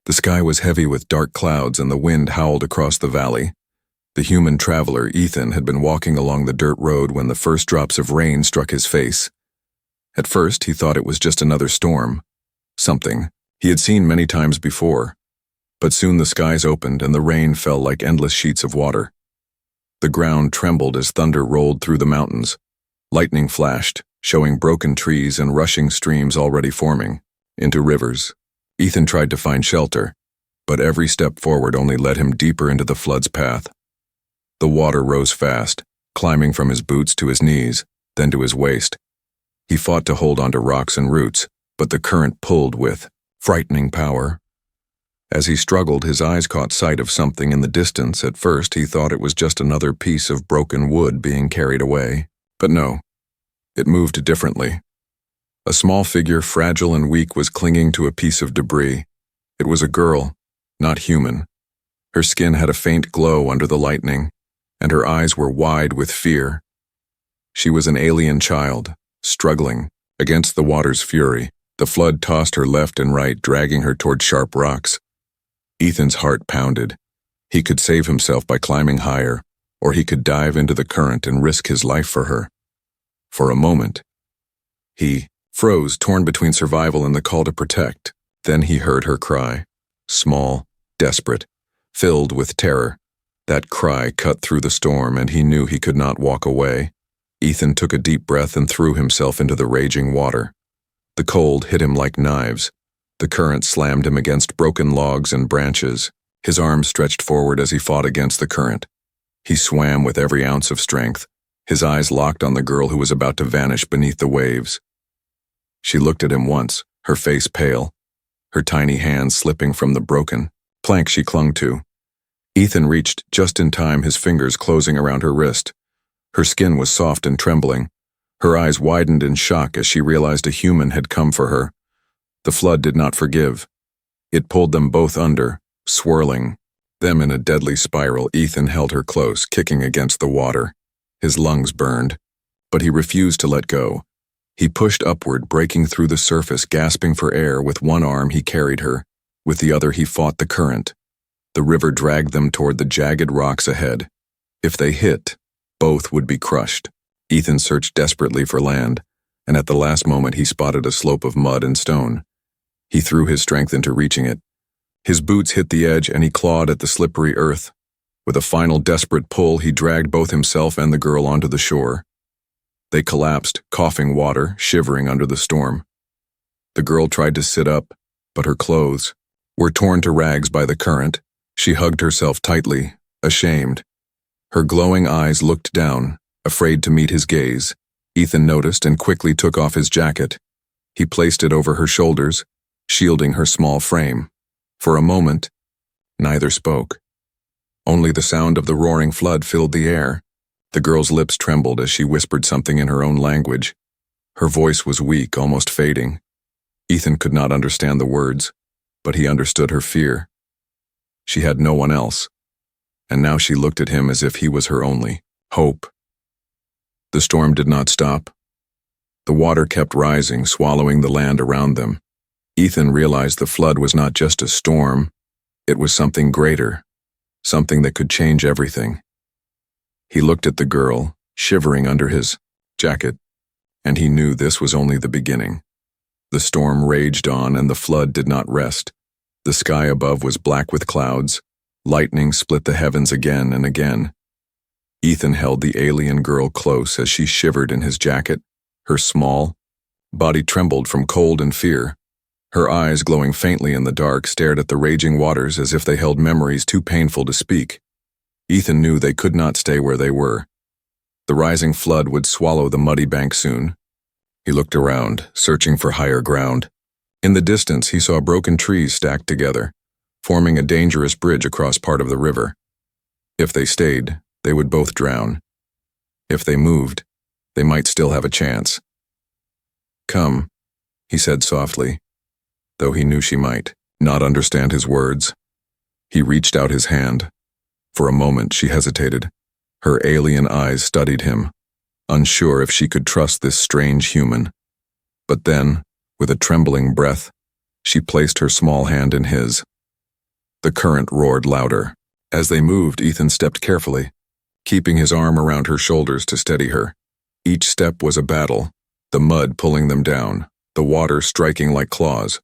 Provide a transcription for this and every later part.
The sky was heavy with dark clouds and the wind howled across the valley. The human traveler, Ethan, had been walking along the dirt road when the first drops of rain struck his face. At first, he thought it was just another storm. Something he had seen many times before. But soon the skies opened and the rain fell like endless sheets of water. The ground trembled as thunder rolled through the mountains. Lightning flashed, showing broken trees and rushing streams already forming into rivers. Ethan tried to find shelter, but every step forward only led him deeper into the flood's path. The water rose fast, climbing from his boots to his knees, then to his waist. He fought to hold onto rocks and roots, but the current pulled with frightening power. As he struggled, his eyes caught sight of something in the distance. At first, he thought it was just another piece of broken wood being carried away. But no, it moved differently. A small figure, fragile and weak, was clinging to a piece of debris. It was a girl, not human. Her skin had a faint glow under the lightning, and her eyes were wide with fear. She was an alien child, struggling against the water's fury. The flood tossed her left and right, dragging her toward sharp rocks. Ethan's heart pounded. He could save himself by climbing higher, or he could dive into the current and risk his life for her. For a moment, he froze, torn between survival and the call to protect. Then he heard her cry, small, desperate, filled with terror. That cry cut through the storm, and he knew he could not walk away. Ethan took a deep breath and threw himself into the raging water. The cold hit him like knives. The current slammed him against broken logs and branches. His arms stretched forward as he fought against the current. He swam with every ounce of strength, his eyes locked on the girl who was about to vanish beneath the waves. She looked at him once, her face pale, her tiny hands slipping from the broken plank she clung to. Ethan reached just in time, his fingers closing around her wrist. Her skin was soft and trembling. Her eyes widened in shock as she realized a human had come for her. The flood did not forgive. It pulled them both under, swirling them in a deadly spiral. Ethan held her close, kicking against the water. His lungs burned, but he refused to let go. He pushed upward, breaking through the surface, gasping for air. With one arm he carried her. With the other he fought the current. The river dragged them toward the jagged rocks ahead. If they hit, both would be crushed. Ethan searched desperately for land, and at the last moment he spotted a slope of mud and stone. He threw his strength into reaching it. His boots hit the edge and he clawed at the slippery earth. With a final desperate pull, he dragged both himself and the girl onto the shore. They collapsed, coughing water, shivering under the storm. The girl tried to sit up, but her clothes were torn to rags by the current. She hugged herself tightly, ashamed. Her glowing eyes looked down, afraid to meet his gaze. Ethan noticed and quickly took off his jacket. He placed it over her shoulders, shielding her small frame. For a moment, neither spoke. Only the sound of the roaring flood filled the air. The girl's lips trembled as she whispered something in her own language. Her voice was weak, almost fading. Ethan could not understand the words, but he understood her fear. She had no one else, and now she looked at him as if he was her only hope. The storm did not stop. The water kept rising, swallowing the land around them. Ethan realized the flood was not just a storm, it was something greater, something that could change everything. He looked at the girl, shivering under his jacket, and he knew this was only the beginning. The storm raged on and the flood did not rest. The sky above was black with clouds. Lightning split the heavens again and again. Ethan held the alien girl close as she shivered in his jacket. Her small body trembled from cold and fear. Her eyes, glowing faintly in the dark, stared at the raging waters as if they held memories too painful to speak. Ethan knew they could not stay where they were. The rising flood would swallow the muddy bank soon. He looked around, searching for higher ground. In the distance, he saw broken trees stacked together, forming a dangerous bridge across part of the river. If they stayed, they would both drown. If they moved, they might still have a chance. "Come," he said softly, though he knew she might not understand his words. He reached out his hand. For a moment, she hesitated. Her alien eyes studied him, unsure if she could trust this strange human. But then, with a trembling breath, she placed her small hand in his. The current roared louder. As they moved, Ethan stepped carefully, keeping his arm around her shoulders to steady her. Each step was a battle, the mud pulling them down, the water striking like claws.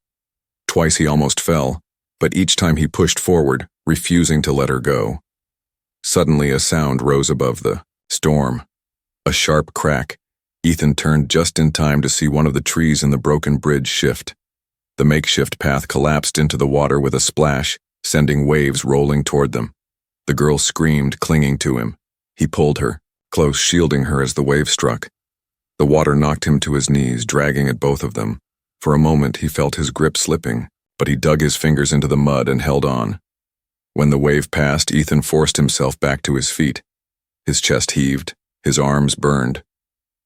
Twice he almost fell, but each time he pushed forward, refusing to let her go. Suddenly a sound rose above the storm. A sharp crack. Ethan turned just in time to see one of the trees in the broken bridge shift. The makeshift path collapsed into the water with a splash, sending waves rolling toward them. The girl screamed, clinging to him. He pulled her, close, shielding her as the wave struck. The water knocked him to his knees, dragging at both of them. For a moment he felt his grip slipping, but he dug his fingers into the mud and held on. When the wave passed, Ethan forced himself back to his feet. His chest heaved, his arms burned,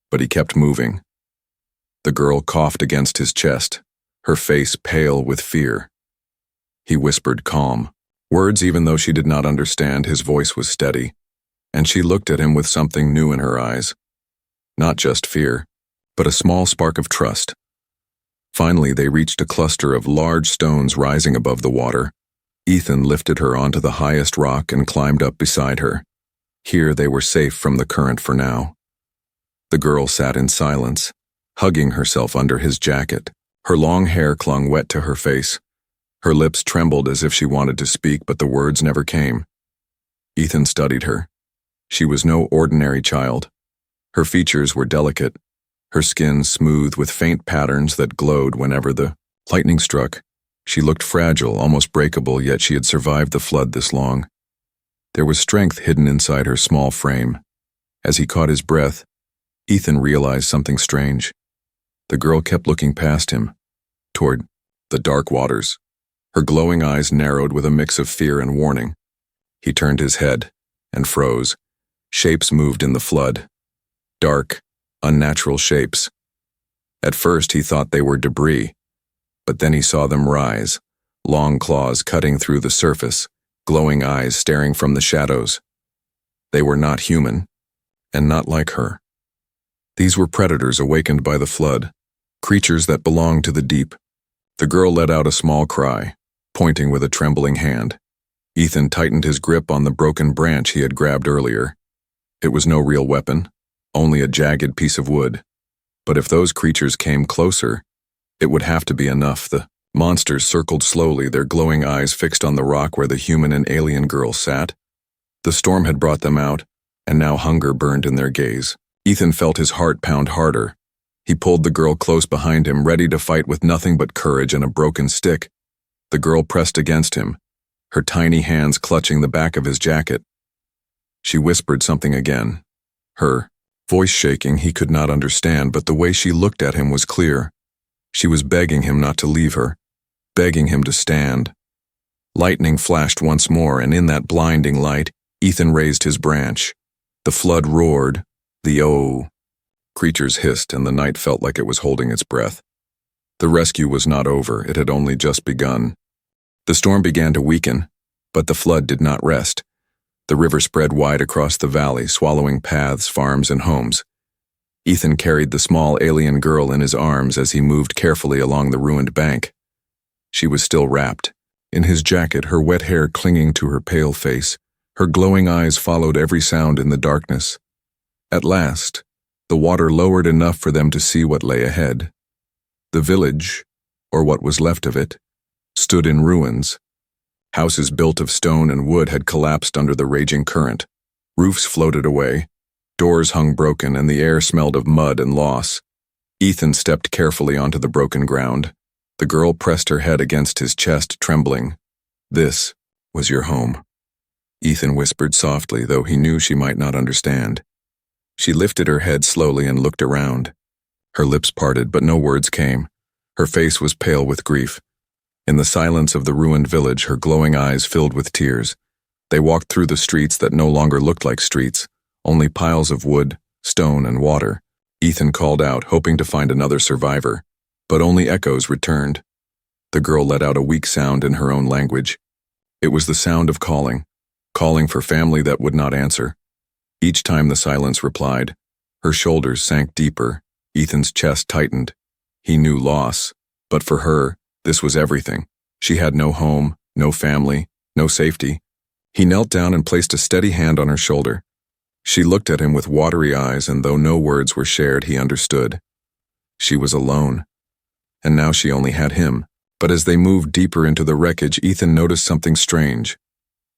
but he kept moving. The girl coughed against his chest, her face pale with fear. He whispered calm words even though she did not understand. His voice was steady, and she looked at him with something new in her eyes. Not just fear, but a small spark of trust. Finally, they reached a cluster of large stones rising above the water. Ethan lifted her onto the highest rock and climbed up beside her. Here they were safe from the current for now. The girl sat in silence, hugging herself under his jacket. Her long hair clung wet to her face. Her lips trembled as if she wanted to speak, but the words never came. Ethan studied her. She was no ordinary child. Her features were delicate, her skin smooth with faint patterns that glowed whenever the lightning struck. She looked fragile, almost breakable, yet she had survived the flood this long. There was strength hidden inside her small frame. As he caught his breath, Ethan realized something strange. The girl kept looking past him, toward the dark waters. Her glowing eyes narrowed with a mix of fear and warning. He turned his head and froze. Shapes moved in the flood. Dark, unnatural shapes. At first he thought they were debris, but then he saw them rise, long claws cutting through the surface, glowing eyes staring from the shadows. They were not human, and not like her. These were predators awakened by the flood, creatures that belonged to the deep. The girl let out a small cry, pointing with a trembling hand. Ethan tightened his grip on the broken branch he had grabbed earlier. It was no real weapon, only a jagged piece of wood. But if those creatures came closer, it would have to be enough. The monsters circled slowly, their glowing eyes fixed on the rock where the human and alien girl sat. The storm had brought them out, and now hunger burned in their gaze. Ethan felt his heart pound harder. He pulled the girl close behind him, ready to fight with nothing but courage and a broken stick. The girl pressed against him, her tiny hands clutching the back of his jacket. She whispered something again, her voice shaking. He could not understand, but the way she looked at him was clear. She was begging him not to leave her, begging him to stand. Lightning flashed once more, and in that blinding light, Ethan raised his branch. The flood roared, the creatures hissed, and the night felt like it was holding its breath. The rescue was not over, it had only just begun. The storm began to weaken, but the flood did not rest. The river spread wide across the valley, swallowing paths, farms, and homes. Ethan carried the small alien girl in his arms as he moved carefully along the ruined bank. She was still wrapped in his jacket, her wet hair clinging to her pale face. Her glowing eyes followed every sound in the darkness. At last, the water lowered enough for them to see what lay ahead. The village, or what was left of it, stood in ruins. Houses built of stone and wood had collapsed under the raging current. Roofs floated away, doors hung broken, and the air smelled of mud and loss. Ethan stepped carefully onto the broken ground. The girl pressed her head against his chest, trembling. "This was your home," Ethan whispered softly, though he knew she might not understand. She lifted her head slowly and looked around. Her lips parted, but no words came. Her face was pale with grief. In the silence of the ruined village, her glowing eyes filled with tears. They walked through the streets that no longer looked like streets, only piles of wood, stone, and water. Ethan called out, hoping to find another survivor, but only echoes returned. The girl let out a weak sound in her own language. It was the sound of calling for family that would not answer. Each time the silence replied, her shoulders sank deeper, Ethan's chest tightened. He knew loss, but for her, this was everything. She had no home, no family, No safety. He knelt down and placed a steady hand on her shoulder. She looked at him with watery eyes, and though no words were shared, he understood. She was alone. And now she only had him. But as they moved deeper into the wreckage, Ethan noticed something strange.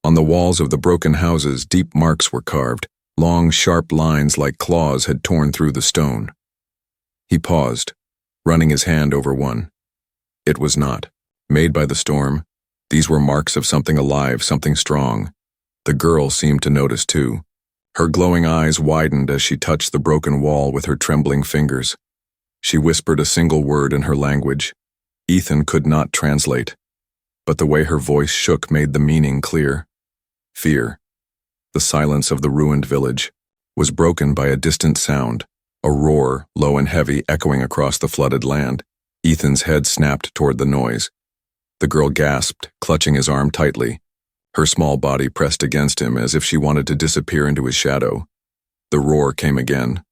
On the walls of the broken houses, deep marks were carved. Long, sharp lines like claws had torn through the stone. He paused, running his hand over one. It was not made by the storm. These were marks of something alive, something strong. The girl seemed to notice too. Her glowing eyes widened as she touched the broken wall with her trembling fingers. She whispered a single word in her language. Ethan could not translate, but the way her voice shook made the meaning clear. Fear. The silence of the ruined village was broken by a distant sound, a roar, low and heavy, echoing across the flooded land. Ethan's head snapped toward the noise. The girl gasped, clutching his arm tightly. Her small body pressed against him as if she wanted to disappear into his shadow. The roar came again,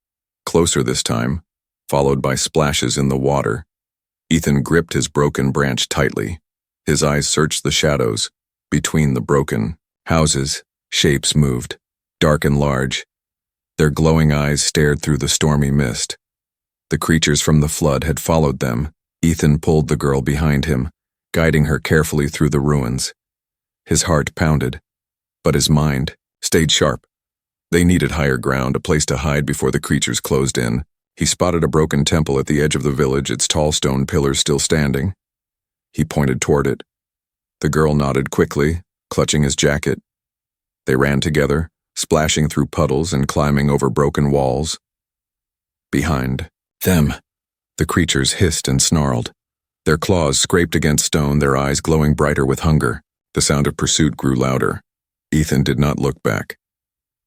closer this time, followed by splashes in the water. Ethan gripped his broken branch tightly. His eyes searched the shadows. Between the broken houses, shapes moved, dark and large. Their glowing eyes stared through the stormy mist. The creatures from the flood had followed them. Ethan pulled the girl behind him, guiding her carefully through the ruins. His heart pounded, but his mind stayed sharp. They needed higher ground, a place to hide before the creatures closed in. He spotted a broken temple at the edge of the village, its tall stone pillars still standing. He pointed toward it. The girl nodded quickly, clutching his jacket. They ran together, splashing through puddles and climbing over broken walls. Behind them, the creatures hissed and snarled. Their claws scraped against stone, their eyes glowing brighter with hunger. The sound of pursuit grew louder. Ethan did not look back.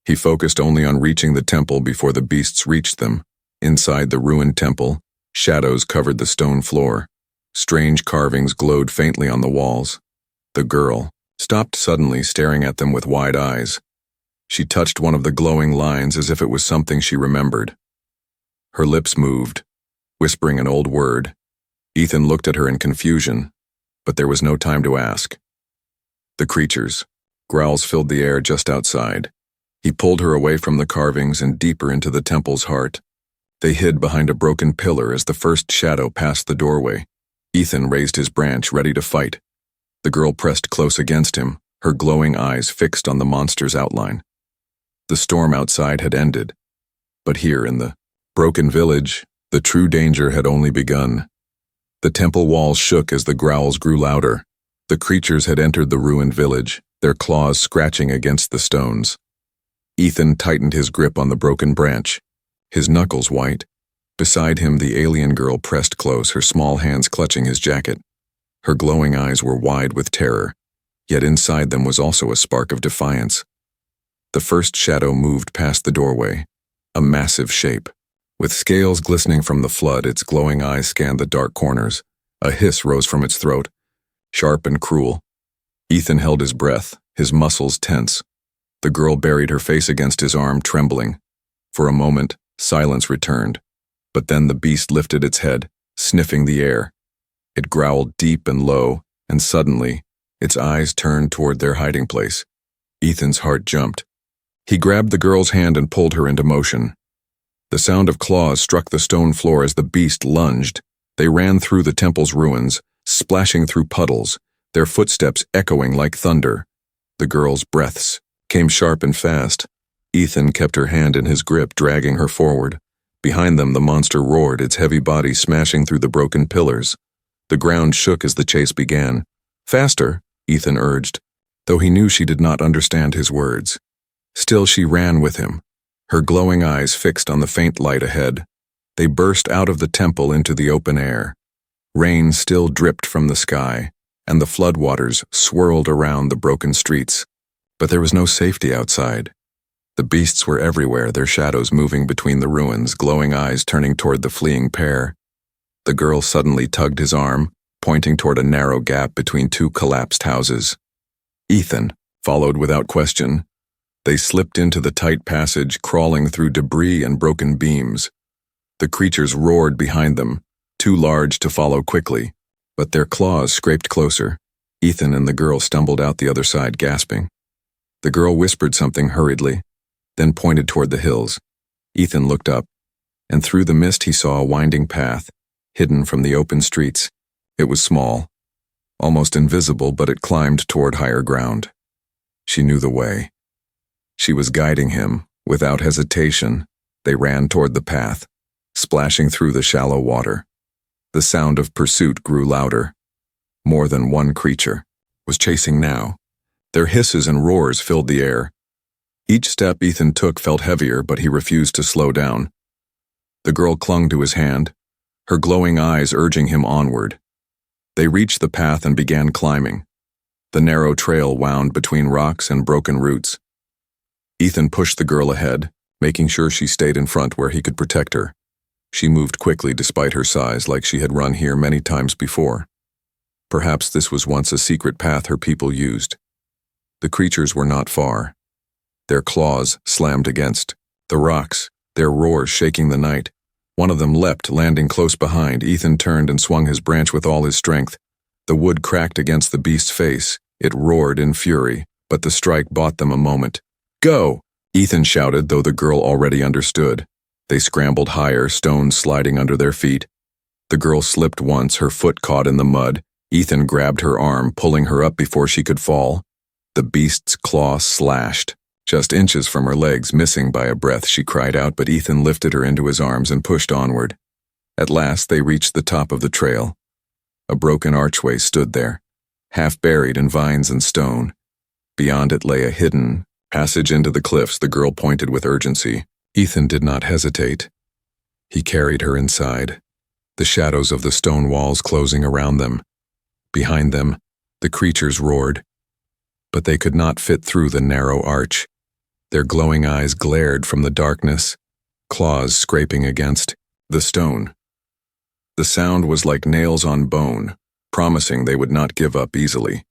He focused only on reaching the temple before the beasts reached them. Inside the ruined temple, shadows covered the stone floor. Strange carvings glowed faintly on the walls. The girl stopped suddenly, staring at them with wide eyes. She touched one of the glowing lines as if it was something she remembered. Her lips moved, whispering an old word. Ethan looked at her in confusion, but there was no time to ask. The creatures. Growls filled the air just outside. He pulled her away from the carvings and deeper into the temple's heart. They hid behind a broken pillar as the first shadow passed the doorway. Ethan raised his branch, ready to fight. The girl pressed close against him, her glowing eyes fixed on the monster's outline. The storm outside had ended, but here in the broken village, the true danger had only begun. The temple walls shook as the growls grew louder. The creatures had entered the ruined village, their claws scratching against the stones. Ethan tightened his grip on the broken branch, his knuckles white. Beside him, the alien girl pressed close, her small hands clutching his jacket. Her glowing eyes were wide with terror, yet inside them was also a spark of defiance. The first shadow moved past the doorway, a massive shape. With scales glistening from the flood, its glowing eyes scanned the dark corners. A hiss rose from its throat, sharp and cruel. Ethan held his breath, his muscles tense. The girl buried her face against his arm, trembling. For a moment, silence returned, but then the beast lifted its head, sniffing the air. It growled deep and low, and suddenly, its eyes turned toward their hiding place. Ethan's heart jumped. He grabbed the girl's hand and pulled her into motion. The sound of claws struck the stone floor as the beast lunged. They ran through the temple's ruins, splashing through puddles, their footsteps echoing like thunder. The girl's breaths came sharp and fast. Ethan kept her hand in his grip, dragging her forward. Behind them, the monster roared, its heavy body smashing through the broken pillars. The ground shook as the chase began. Faster, Ethan urged, though he knew she did not understand his words. Still she ran with him, her glowing eyes fixed on the faint light ahead. They burst out of the temple into the open air. Rain still dripped from the sky, and the floodwaters swirled around the broken streets. But there was no safety outside. The beasts were everywhere, their shadows moving between the ruins, glowing eyes turning toward the fleeing pair. The girl suddenly tugged his arm, pointing toward a narrow gap between two collapsed houses. Ethan followed without question. They slipped into the tight passage, crawling through debris and broken beams. The creatures roared behind them, too large to follow quickly, but their claws scraped closer. Ethan and the girl stumbled out the other side, gasping. The girl whispered something hurriedly, then pointed toward the hills. Ethan looked up, and through the mist he saw a winding path, hidden from the open streets. It was small, almost invisible, but it climbed toward higher ground. She knew the way. She was guiding him. Without hesitation, they ran toward the path, splashing through the shallow water. The sound of pursuit grew louder. More than one creature was chasing now. Their hisses and roars filled the air. Each step Ethan took felt heavier, but he refused to slow down. The girl clung to his hand, her glowing eyes urging him onward. They reached the path and began climbing. The narrow trail wound between rocks and broken roots. Ethan pushed the girl ahead, making sure she stayed in front where he could protect her. She moved quickly despite her size, like she had run here many times before. Perhaps this was once a secret path her people used. The creatures were not far. Their claws slammed against the rocks, their roars shaking the night. One of them leapt, landing close behind. Ethan turned and swung his branch with all his strength. The wood cracked against the beast's face. It roared in fury, but the strike bought them a moment. "Go!" Ethan shouted, though the girl already understood. They scrambled higher, stones sliding under their feet. The girl slipped once, her foot caught in the mud. Ethan grabbed her arm, pulling her up before she could fall. The beast's claw slashed. Just inches from her legs, missing by a breath, she cried out, but Ethan lifted her into his arms and pushed onward. At last they reached the top of the trail. A broken archway stood there, half buried in vines and stone. Beyond it lay a hidden passage into the cliffs. The girl pointed with urgency. Ethan did not hesitate. He carried her inside, the shadows of the stone walls closing around them. Behind them, the creatures roared, but they could not fit through the narrow arch. Their glowing eyes glared from the darkness, claws scraping against the stone. The sound was like nails on bone, promising they would not give up easily.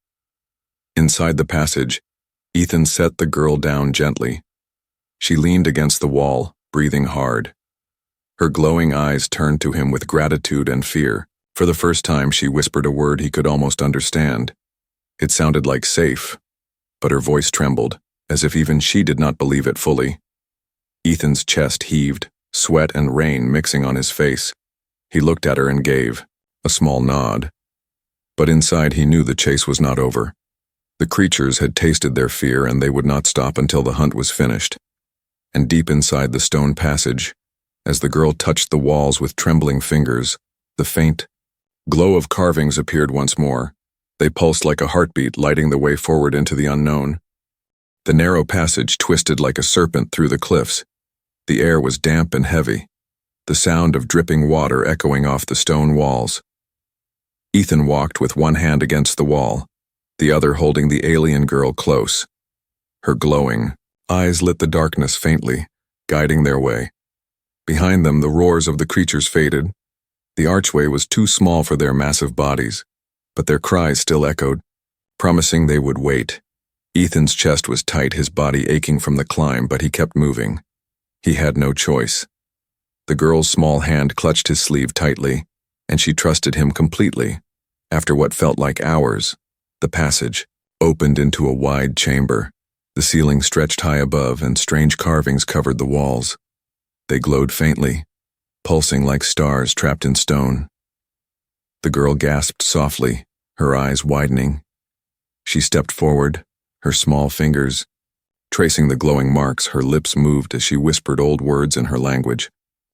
Inside the passage, Ethan set the girl down gently. She leaned against the wall, breathing hard. Her glowing eyes turned to him with gratitude and fear. For the first time, she whispered a word he could almost understand. It sounded like safe, but her voice trembled, as if even she did not believe it fully. Ethan's chest heaved, sweat and rain mixing on his face. He looked at her and gave a small nod. But inside he knew the chase was not over. The creatures had tasted their fear, and they would not stop until the hunt was finished. And deep inside the stone passage, as the girl touched the walls with trembling fingers, the faint glow of carvings appeared once more. They pulsed like a heartbeat, lighting the way forward into the unknown. The narrow passage twisted like a serpent through the cliffs. The air was damp and heavy, the sound of dripping water echoing off the stone walls. Ethan walked with one hand against the wall, the other holding the alien girl close. Her glowing eyes lit the darkness faintly, guiding their way. Behind them, the roars of the creatures faded. The archway was too small for their massive bodies, but their cries still echoed, promising they would wait. Ethan's chest was tight, his body aching from the climb, but he kept moving. He had no choice. The girl's small hand clutched his sleeve tightly, and she trusted him completely. After what felt like hours, the passage opened into a wide chamber. The ceiling stretched high above, and strange carvings covered the walls. They glowed faintly, pulsing like stars trapped in stone. The girl gasped softly, her eyes widening. She stepped forward, her small fingers tracing the glowing marks. Her lips moved as she whispered old words in her language.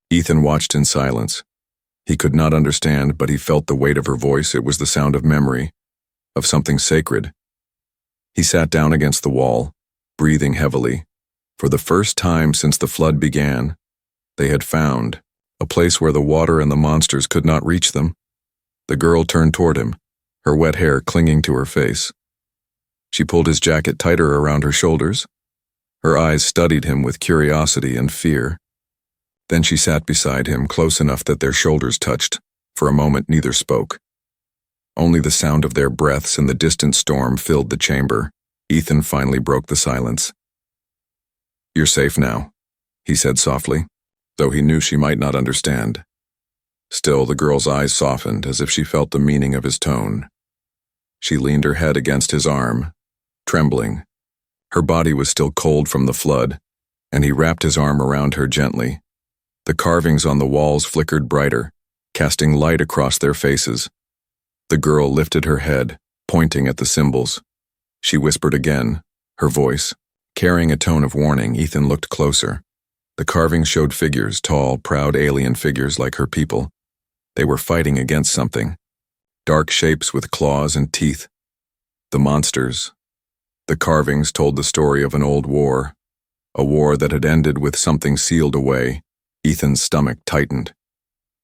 Ethan watched in silence. He could not understand, but he felt the weight of her voice. It was the sound of memory, of something sacred. He sat down against the wall, breathing heavily. For the first time since the flood began, they had found a place where the water and the monsters could not reach them. The girl turned toward him, her wet hair clinging to her face. She pulled his jacket tighter around her shoulders. Her eyes studied him with curiosity and fear. Then she sat beside him, close enough that their shoulders touched. For a moment, neither spoke. Only the sound of their breaths and the distant storm filled the chamber. Ethan finally broke the silence. "You're safe now," he said softly, though he knew she might not understand. Still, the girl's eyes softened as if she felt the meaning of his tone. She leaned her head against his arm, trembling. Her body was still cold from the flood, and he wrapped his arm around her gently. The carvings on the walls flickered brighter, casting light across their faces. The girl lifted her head, pointing at the symbols. She whispered again, her voice carrying a tone of warning. Ethan looked closer. The carvings showed figures, tall, proud alien figures like her people. They were fighting against something. Dark shapes with claws and teeth. The monsters. The carvings told the story of an old war, a war that had ended with something sealed away. Ethan's stomach tightened.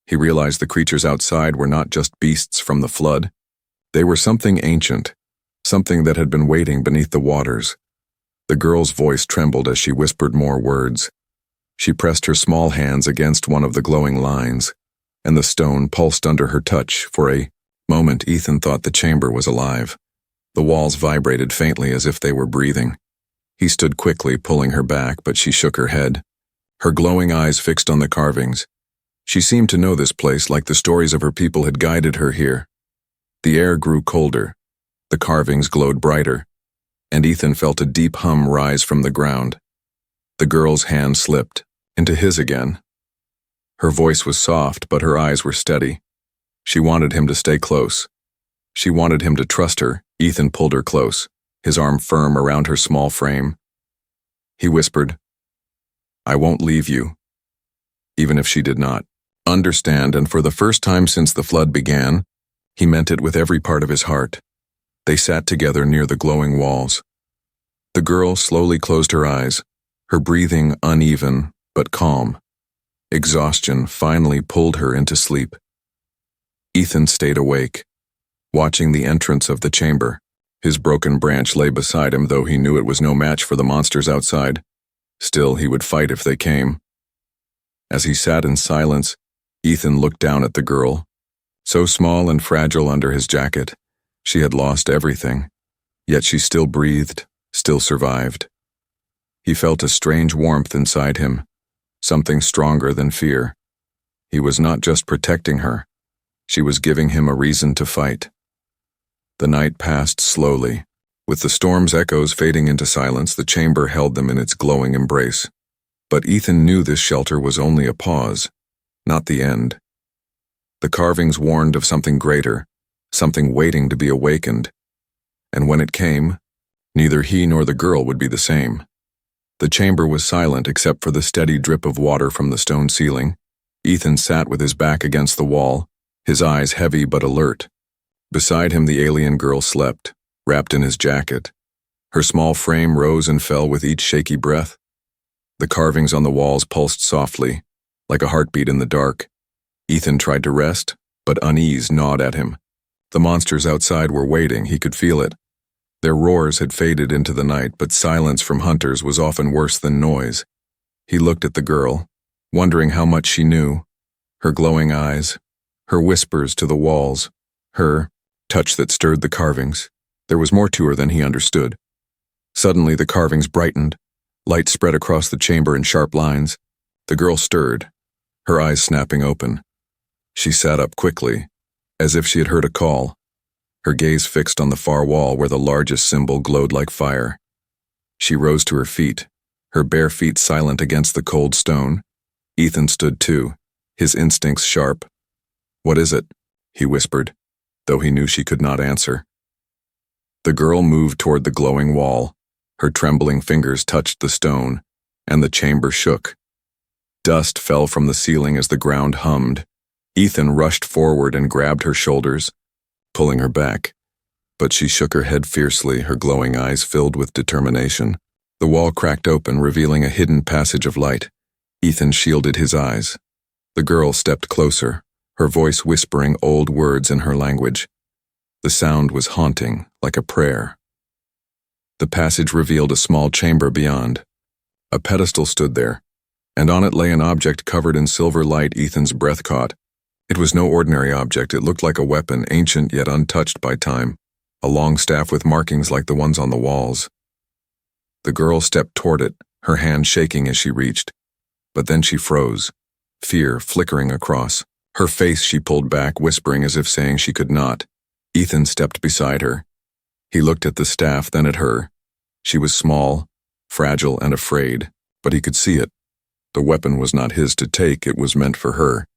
He realized the creatures outside were not just beasts from the flood. They were something ancient, something that had been waiting beneath the waters. The girl's voice trembled as she whispered more words. She pressed her small hands against one of the glowing lines, and the stone pulsed under her touch. For a moment, Ethan thought the chamber was alive. The walls vibrated faintly as if they were breathing. He stood quickly, pulling her back, but she shook her head, her glowing eyes fixed on the carvings. She seemed to know this place like the stories of her people had guided her here. The air grew colder. The carvings glowed brighter, and Ethan felt a deep hum rise from the ground. The girl's hand slipped into his again. Her voice was soft, but her eyes were steady. She wanted him to stay close. She wanted him to trust her. Ethan pulled her close, his arm firm around her small frame. He whispered, "I won't leave you," even if she did not understand, and for the first time since the flood began, he meant it with every part of his heart. They sat together near the glowing walls. The girl slowly closed her eyes, her breathing uneven but calm. Exhaustion finally pulled her into sleep. Ethan stayed awake, watching the entrance of the chamber. His broken branch lay beside him, though he knew it was no match for the monsters outside. Still, he would fight if they came. As he sat in silence, Ethan looked down at the girl. So small and fragile under his jacket, she had lost everything. Yet she still breathed, still survived. He felt a strange warmth inside him, something stronger than fear. He was not just protecting her, she was giving him a reason to fight. The night passed slowly. With the storm's echoes fading into silence, the chamber held them in its glowing embrace. But Ethan knew this shelter was only a pause, not the end. The carvings warned of something greater, something waiting to be awakened. And when it came, neither he nor the girl would be the same. The chamber was silent except for the steady drip of water from the stone ceiling. Ethan sat with his back against the wall, his eyes heavy but alert. Beside him the alien girl slept, wrapped in his jacket. Her small frame rose and fell with each shaky breath. The carvings on the walls pulsed softly, like a heartbeat in the dark. Ethan tried to rest, but unease gnawed at him. The monsters outside were waiting, he could feel it. Their roars had faded into the night, but silence from hunters was often worse than noise. He looked at the girl, wondering how much she knew. Her glowing eyes, her whispers to the walls, her touch that stirred the carvings. There was more to her than he understood. Suddenly the carvings brightened. Light spread across the chamber in sharp lines. The girl stirred, her eyes snapping open. She sat up quickly, as if she had heard a call, her gaze fixed on the far wall where the largest symbol glowed like fire. She rose to her feet, her bare feet silent against the cold stone. Ethan stood too, his instincts sharp. "What is it?" he whispered, though he knew she could not answer. The girl moved toward the glowing wall. Her trembling fingers touched the stone, and the chamber shook. Dust fell from the ceiling as the ground hummed. Ethan rushed forward and grabbed her shoulders, pulling her back. But she shook her head fiercely, her glowing eyes filled with determination. The wall cracked open, revealing a hidden passage of light. Ethan shielded his eyes. The girl stepped closer, her voice whispering old words in her language. The sound was haunting, like a prayer. The passage revealed a small chamber beyond. A pedestal stood there, and on it lay an object covered in silver light. Ethan's breath caught. It was no ordinary object. It looked like a weapon, ancient yet untouched by time, a long staff with markings like the ones on the walls. The girl stepped toward it, her hand shaking as she reached. But then she froze, fear flickering across. Her face she pulled back, whispering as if saying she could not. Ethan stepped beside her, He looked at the staff, then at her. She was small, fragile, and afraid, but he could see it. The weapon was not his to take, it was meant for her.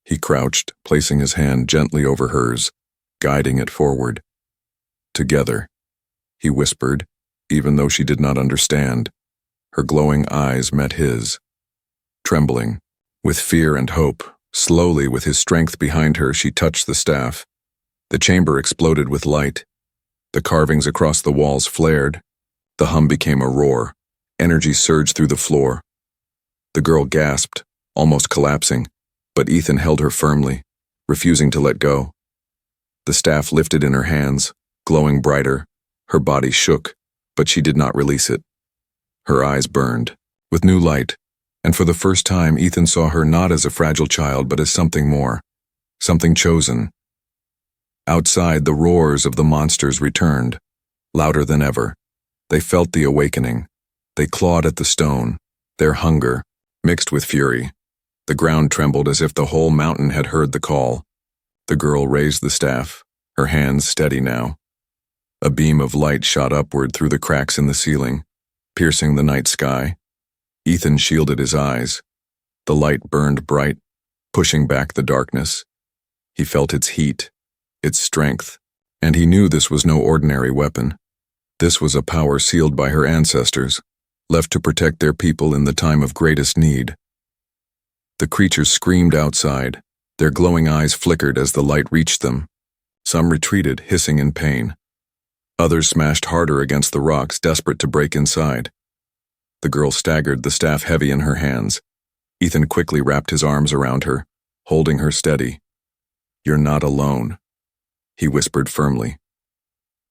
He crouched, placing his hand gently over hers, guiding it forward. Together, he whispered, even though she did not understand. Her glowing eyes met his. Trembling, with fear and hope, slowly with his strength behind her, she touched the staff. The chamber exploded with light. The carvings across the walls flared. The hum became a roar. Energy surged through the floor. The girl gasped, almost collapsing, but Ethan held her firmly, refusing to let go. The staff lifted in her hands, glowing brighter. Her body shook, but she did not release it. Her eyes burned, with new light, and for the first time Ethan saw her not as a fragile child but as something more, something chosen. Outside, the roars of the monsters returned, louder than ever. They felt the awakening. They clawed at the stone, their hunger, mixed with fury. The ground trembled as if the whole mountain had heard the call. The girl raised the staff, her hands steady now. A beam of light shot upward through the cracks in the ceiling, piercing the night sky. Ethan shielded his eyes. The light burned bright, pushing back the darkness. He felt its heat, its strength, and he knew this was no ordinary weapon. This was a power sealed by her ancestors, left to protect their people in the time of greatest need. The creatures screamed outside. Their glowing eyes flickered as the light reached them. Some retreated, hissing in pain. Others smashed harder against the rocks, desperate to break inside. The girl staggered, the staff heavy in her hands. Ethan quickly wrapped his arms around her, holding her steady. "You're not alone," he whispered firmly.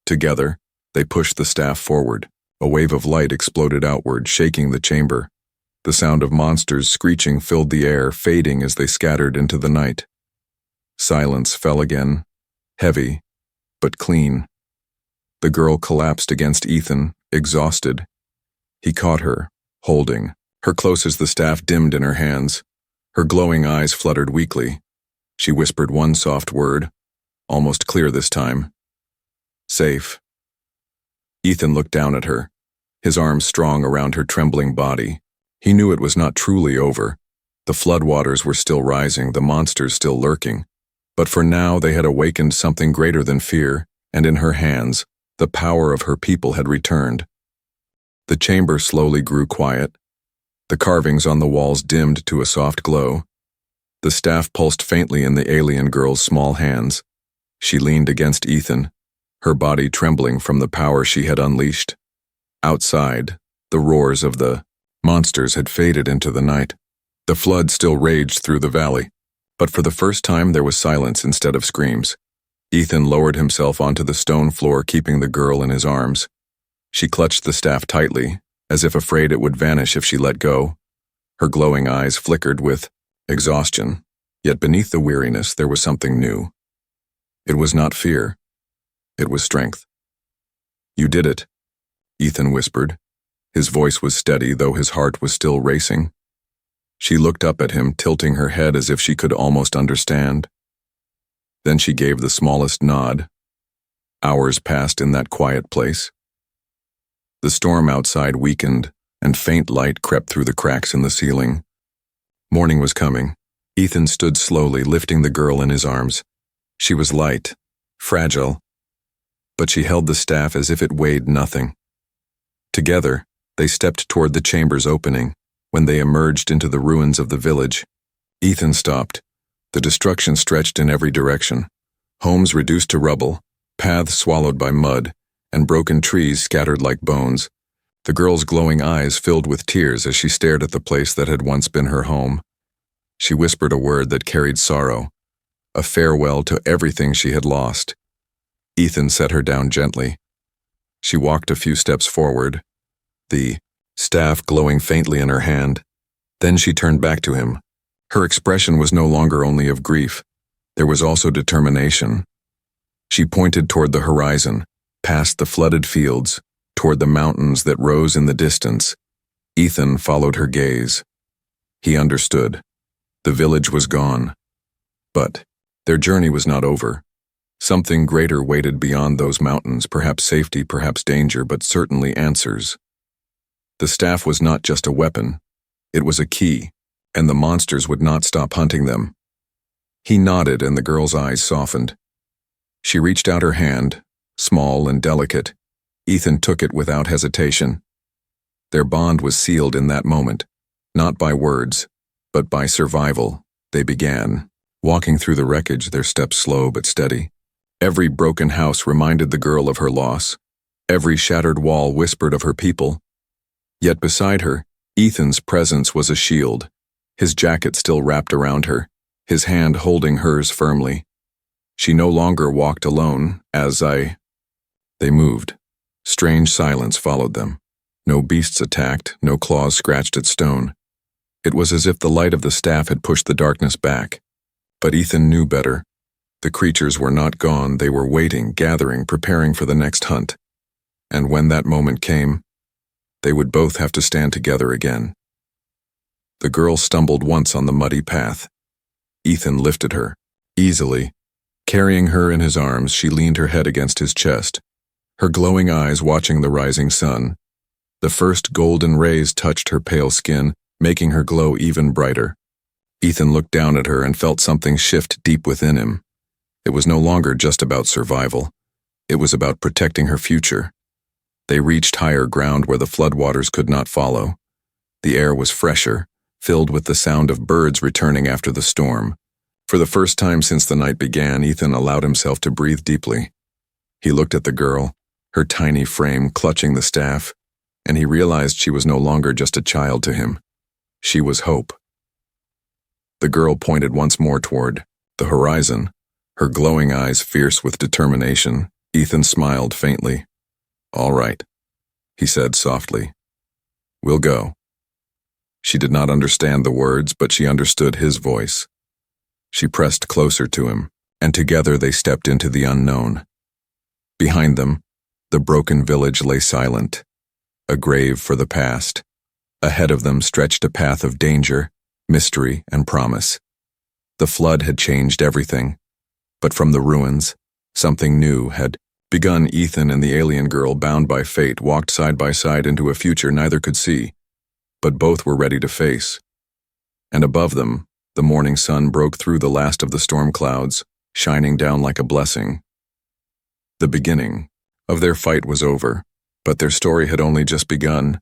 Together, they pushed the staff forward. A wave of light exploded outward, shaking the chamber. The sound of monsters screeching filled the air, fading as they scattered into the night. Silence fell again, heavy, but clean. The girl collapsed against Ethan, exhausted. He caught her, holding, her close as the staff dimmed in her hands. Her glowing eyes fluttered weakly. She whispered one soft word, almost clear this time. "Safe." Ethan looked down at her, his arms strong around her trembling body. He knew it was not truly over. The floodwaters were still rising, the monsters still lurking. But for now they had awakened something greater than fear, and in her hands, the power of her people had returned. The chamber slowly grew quiet. The carvings on the walls dimmed to a soft glow. The staff pulsed faintly in the alien girl's small hands. She leaned against Ethan, her body trembling from the power she had unleashed. Outside, the roars of the monsters had faded into the night. The flood still raged through the valley, but for the first time there was silence instead of screams. Ethan lowered himself onto the stone floor, keeping the girl in his arms. She clutched the staff tightly, as if afraid it would vanish if she let go. Her glowing eyes flickered with exhaustion, yet beneath the weariness there was something new. It was not fear. It was strength. "You did it," Ethan whispered. His voice was steady, though his heart was still racing. She looked up at him, tilting her head as if she could almost understand. Then she gave the smallest nod. Hours passed in that quiet place. The storm outside weakened, and faint light crept through the cracks in the ceiling. Morning was coming. Ethan stood slowly, lifting the girl in his arms. She was light, fragile, but she held the staff as if it weighed nothing. Together, they stepped toward the chamber's opening. When they emerged into the ruins of the village, Ethan stopped. The destruction stretched in every direction. Homes reduced to rubble, paths swallowed by mud, and broken trees scattered like bones. The girl's glowing eyes filled with tears as she stared at the place that had once been her home. She whispered a word that carried sorrow, a farewell to everything she had lost. Ethan set her down gently. She walked a few steps forward, the staff glowing faintly in her hand. Then she turned back to him. Her expression was no longer only of grief. There was also determination. She pointed toward the horizon, past the flooded fields, toward the mountains that rose in the distance. Ethan followed her gaze. He understood. The village was gone. But their journey was not over. Something greater waited beyond those mountains, perhaps safety, perhaps danger, but certainly answers. The staff was not just a weapon, it was a key, and the monsters would not stop hunting them. He nodded and the girl's eyes softened. She reached out her hand, small and delicate. Ethan took it without hesitation. Their bond was sealed in that moment, not by words, but by survival. They began, walking through the wreckage, their steps slow but steady. Every broken house reminded the girl of her loss. Every shattered wall whispered of her people. Yet beside her, Ethan's presence was a shield, his jacket still wrapped around her, his hand holding hers firmly. She no longer walked alone. They moved. Strange silence followed them. No beasts attacked, no claws scratched at stone. It was as if the light of the staff had pushed the darkness back. But Ethan knew better. The creatures were not gone, they were waiting, gathering, preparing for the next hunt. And when that moment came, they would both have to stand together again. The girl stumbled once on the muddy path. Ethan lifted her, easily. Carrying her in his arms, she leaned her head against his chest, her glowing eyes watching the rising sun. The first golden rays touched her pale skin, making her glow even brighter. Ethan looked down at her and felt something shift deep within him. It was no longer just about survival. It was about protecting her future. They reached higher ground where the floodwaters could not follow. The air was fresher, filled with the sound of birds returning after the storm. For the first time since the night began, Ethan allowed himself to breathe deeply. He looked at the girl, her tiny frame clutching the staff, and he realized she was no longer just a child to him. She was hope. The girl pointed once more toward the horizon, her glowing eyes fierce with determination. Ethan smiled faintly. "All right," he said softly. "We'll go." She did not understand the words, but she understood his voice. She pressed closer to him, and together they stepped into the unknown. Behind them, the broken village lay silent, a grave for the past. Ahead of them stretched a path of danger, mystery, and promise. The flood had changed everything, but from the ruins, something new had begun. Ethan and the alien girl, bound by fate, walked side by side into a future neither could see, but both were ready to face. And above them, the morning sun broke through the last of the storm clouds, shining down like a blessing. The beginning of their fight was over, but their story had only just begun.